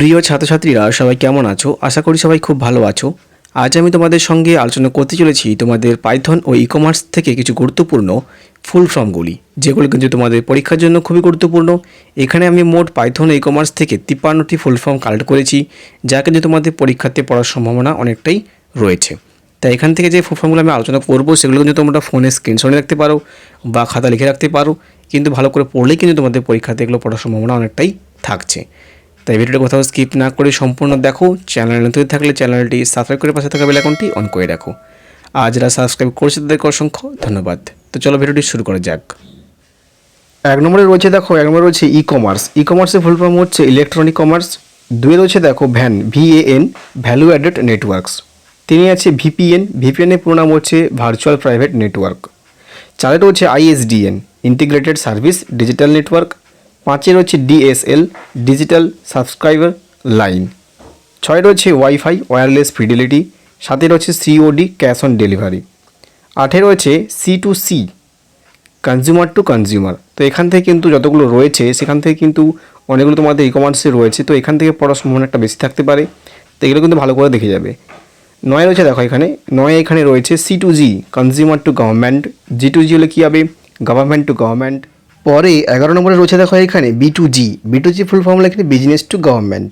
প্রিয় ছাত্রছাত্রীরা সবাই কেমন আছো? আশা করি সবাই খুব ভালো আছো। আজ আমি তোমাদের সঙ্গে আলোচনা করতে চলেছি তোমাদের পাইথন ও ই-কমার্স থেকে কিছু গুরুত্বপূর্ণ ফুল ফর্মগুলি, যেগুলো কিন্তু তোমাদের পরীক্ষার জন্য খুবই গুরুত্বপূর্ণ। এখানে আমি মোট পাইথন ও ই-কমার্স থেকে 53টি ফুল ফর্ম কালেক্ট করেছি, যা কিন্তু তোমাদের পরীক্ষাতে পড়ার সম্ভাবনা অনেকটাই রয়েছে। তাই এখান থেকে যে ফুল ফর্মগুলো আমি আলোচনা করবো সেগুলো কিন্তু তোমরা ফোনে স্ক্রিনশট রাখতে পারো বা খাতা লিখে রাখতে পারো, কিন্তু ভালো করে পড়লেই কিন্তু তোমাদের পরীক্ষাতে এগুলো পড়ার সম্ভাবনা অনেকটাই থাকছে। তাই ভিডিওটা কোথাও স্কিপ না করে সম্পূর্ণ দেখো। চ্যানেল নতুন থাকলে চ্যানেলটি সাবস্ক্রাইব করে পাশে থাকা বেল আইকনটি অন করে রাখো। আর যারা সাবস্ক্রাইব করেছে তাদেরকে অসংখ্য ধন্যবাদ। তো চলো ভিডিওটি শুরু করা যাক। এক নম্বরে রয়েছে দেখো, এক নম্বরে রয়েছে ই কমার্স। ই কমার্সের ফুল ফর্ম হচ্ছে ইলেকট্রনিক কমার্স। দুয়ে রয়েছে দেখো van, VAN, value added networks. তিনে আছে ভিপিএন, ভিপিএনের পুরো নাম হচ্ছে ভার্চুয়াল প্রাইভেট নেটওয়ার্ক। চারে রয়েছে ISDN, integrated service digital network. পাঁচে রয়েছে DSL, ডিজিটাল সাবস্ক্রাইবার লাইন। ছয় রয়েছে ওয়াইফাই, ওয়্যারলেস ফিডিলিটি। সাথে রয়েছে COD, ক্যাশ অন ডেলিভারি। আটে রয়েছে C2C, কনজিউমার টু কনজিউমার। তো এখান থেকে কিন্তু যতগুলো রয়েছে সেখান থেকে কিন্তু অনেকগুলো তোমাদের ই কমার্সে রয়েছে, তো এখান থেকে পড়ার সম্ভাবনা একটা বেশি থাকতে পারে, তো এগুলো কিন্তু ভালো করে দেখে যাবে। নয় রয়েছে দেখো এখানে রয়েছে C2G, consumer two government. G2G হলে কী হবে? Government to government. পরে 11 নম্বরে রয়েছে দেখো এখানে B2G, B2G ফুল ফর্ম এখানে বিজনেস টু গভর্নমেন্ট।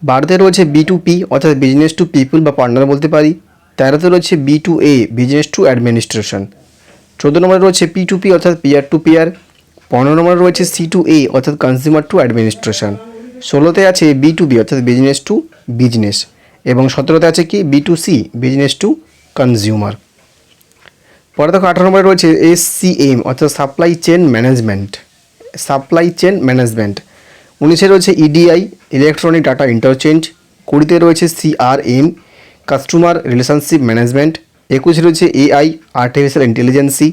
12তে রয়েছে B2P, অর্থাৎ বিজনেস টু পিপুল বা পার্টনার বলতে পারি। 13তে রয়েছে B2A, বিজনেস টু অ্যাডমিনিস্ট্রেশন। 14 নম্বরে রয়েছে P2P, অর্থাৎ পিয়ার টু পিয়ার। 15 নম্বরে রয়েছে C2A, অর্থাৎ কনজিউমার টু অ্যাডমিনিস্ট্রেশন। 16তে আছে B2B, অর্থাৎ বিজনেস টু বিজনেস। এবং 17তে আছে কি B2C, বিজনেস টু কনজিউমার। পরে দেখো 18 নম্বরে রয়েছে SCM, অর্থাৎ supply chain management, supply chain management. 19-এ রয়েছে EDI, ইলেকট্রনিক ডাটা ইন্টারচেঞ্জ। 20-তে রয়েছে CRM, কাস্টমার রিলেশনশিপ ম্যানেজমেন্ট। 21-এ রয়েছে AI, আর্টিফিশিয়াল ইন্টেলিজেন্সি।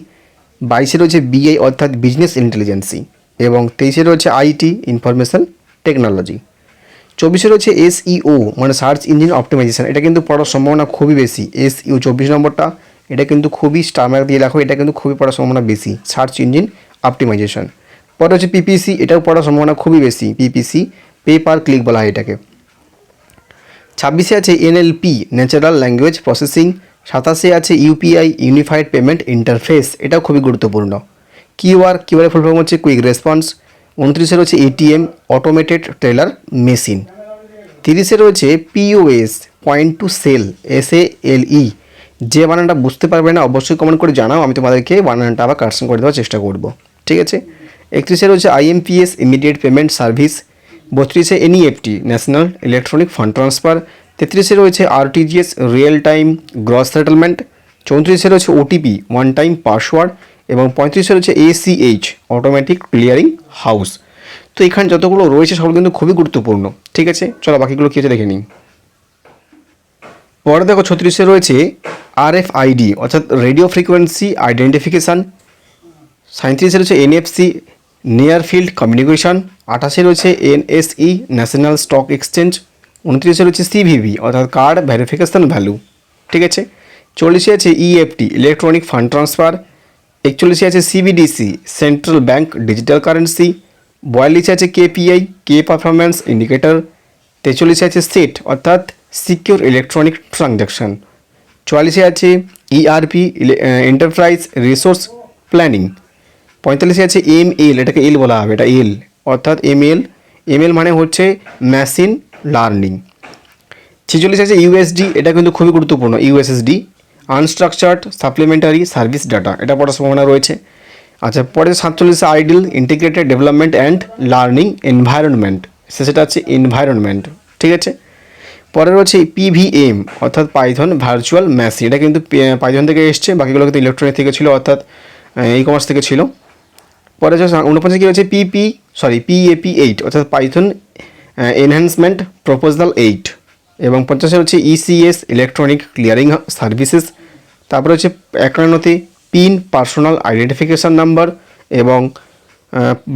22-এ রয়েছে BI, অর্থাৎ বিজনেস ইন্টেলিজেন্সি। এবং 23-এ রয়েছে IT, ইনফরমেশন টেকনোলজি। 24-এ রয়েছে SEO, মানে সার্চ ইঞ্জিন অপটিমাইজেশন। এটা কিন্তু পড়ার সম্ভাবনা খুবই বেশি। SEO 24 নম্বরটা, এটা কিন্তু খুবই স্টার মার্ক দিয়ে রাখো, এটা কিন্তু খুবই পড়ার সম্ভাবনা বেশি, সার্চ ইঞ্জিন অপটিমাইজেশন। পরে হচ্ছে PPC, এটাও পড়ার সম্ভাবনা খুবই বেশি, PPC, পে পার ক্লিক বলা হয় এটাকে। 26-এ আছে NLP, ন্যাচারাল ল্যাঙ্গুয়েজ প্রসেসিং। 27-এ আছে UPI, ইউনিফাইড পেমেন্ট ইন্টারফেস, এটাও খুবই গুরুত্বপূর্ণ। কিউআর ফুল ফর্ম হচ্ছে কুইক রেসপন্স। 29-এ রয়েছে ATM, অটোমেটেড টেলার মেশিন। 30-এ রয়েছে POS, point to sale, SALE। যে বানানটা বুঝতে পারবে না অবশ্যই কমেন্ট করে জানাও, আমি তোমাদেরকে বানানটা আবার কারেকশন করে দেওয়ার চেষ্টা করব, ঠিক আছে। 31-এ রয়েছে IMPS, ইমিডিয়েট পেমেন্ট সার্ভিস। 32-এ NEFT, national electronic fund transfer. 33-এ রয়েছে RTGS, real time gross settlement. 34-এ রয়েছে OTP, ওয়ান টাইম পাসওয়ার্ড। এবং 35-এ রয়েছে ACH, অটোমেটিক ক্লিয়ারিং হাউস। তো এখানে যতগুলো রয়েছে সবগুলো কিন্তু খুবই গুরুত্বপূর্ণ, ঠিক আছে। চলো বাকিগুলো কী আছে দেখে নিই। পরে দেখো 36-এ রয়েছে RFID, অর্থাৎ রেডিও ফ্রিকোয়েন্সি আইডেন্টিফিকেশান। 37-এ রয়েছে NFC, নিয়ার ফিল্ড কমিউনিকেশন। 28-এ রয়েছে NSE, ন্যাশনাল স্টক এক্সচেঞ্জ। 29-এ রয়েছে CVV, অর্থাৎ কার্ড ভেরিফিকেশান ভ্যালু, ঠিক আছে। 40-এ আছে EFT, ইলেকট্রনিক ফান্ড ট্রান্সফার। 41-এ আছে CBDC, central bank digital currency. 42-এ আছে KPI, কে পারফরম্যান্স ইন্ডিকেটর। 43-এ আছে সেট, অর্থাৎ সিকিউর ইলেকট্রনিক ট্রানজ্যাকশন। 44-এ আছে ERP, এন্টারপ্রাইজ রিসোর্স প্ল্যানিং। 45-এ আছে ML, এটাকে এল বলা হবে, এটা এল, অর্থাৎ ML মানে হচ্ছে মেশিন লার্নিং। 46 আছে USD, এটা কিন্তু খুবই গুরুত্বপূর্ণ, USSD, unstructured supplementary service data, এটা পড়ার সম্ভাবনা রয়েছে। আচ্ছা, পরে 47 ideal, integrated development and learning environment, সেটা আছে এনভায়রনমেন্ট, ঠিক আছে। পরে রয়েছে PVM, অর্থাৎ পাইথন ভার্চুয়াল মেশিন, এটা কিন্তু পাইথন থেকে এসছে, বাকিগুলো কিন্তু ইলেকট্রনিক থেকে ছিল, অর্থাৎ ই কমার্স থেকে ছিল। পরে 49 কী রয়েছে PAP8, অর্থাৎ পাইথন এনহ্যান্সমেন্ট প্রপোজাল 8। এবং 50-এ হচ্ছে ECS, ইলেকট্রনিক ক্লিয়ারিং সার্ভিসেস। তারপরে হচ্ছে 51-তে পিন, পার্সোনাল আইডেন্টিফিকেশান নাম্বার। এবং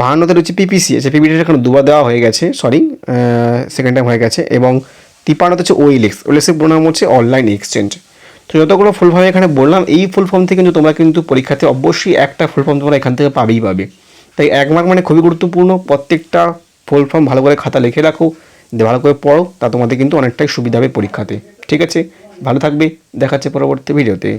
52-তে রয়েছে PPC, আচ্ছা PPT এখানে দুবার দেওয়া হয়ে গেছে, সরি, সেকেন্ড টাইম হয়ে গেছে। এবং 53-তে হচ্ছে OLX পুরো নাম হচ্ছে অনলাইন এক্সচেঞ্জ। তো যতগুলো ফুল ফর্ম এখানে বললাম, এই ফুল ফর্ম থেকে কিন্তু তোমরা কিন্তু পরীক্ষাতে অবশ্যই একটা ফুল ফর্ম তোমরা এখান থেকে পাবে। তাই 1 মার্ক মানে খুবই গুরুত্বপূর্ণ, প্রত্যেকটা ফুল ফর্ম ভালো করে খাতা লিখে রাখো, দিয়ে ভালো করে পড়ো, তা তোমাদের কিন্তু অনেকটাই সুবিধা হবে পরীক্ষাতে। ঠিক আছে, ভালো থাকবে, দেখাচ্ছে পরবর্তী ভিডিওতে।